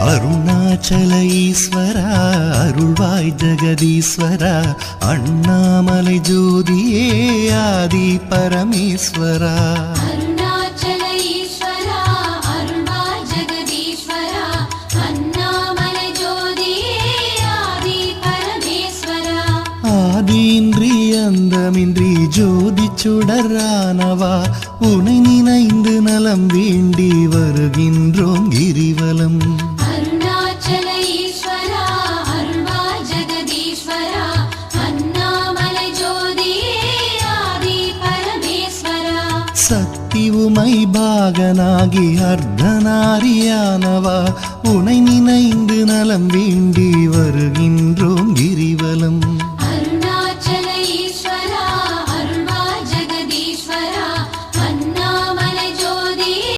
அருணாச்சல ஈஸ்வரா அருள்வாய் ஜெகதீஸ்வரா அண்ணாமலை ஜோதியே ஆதி பரமேஸ்வரா. அருணாச்சல ஈஸ்வரா அருள்வாய் ஜெகதீஸ்வரா அண்ணாமலை ஜோதியே ஆதி பரமேஸ்வரா. ஆதியின்றி அந்தமின்றி ஜோதி சுடரானவா உனை நினைந்து நலம் வேண்டி வருகின்றோம் கிரிவலம். அருணாச்சல ஈஸ்வரா அருள்வாய் ஜெகதீஸ்வரா அண்ணாமலை ஜோதியே ஆதி பரமேஸ்வரா. சக்தி உமை பாகனாகி அர்த்தநாரியானவா உனை நினைந்து நலம் வேண்டி வருகின்றோம்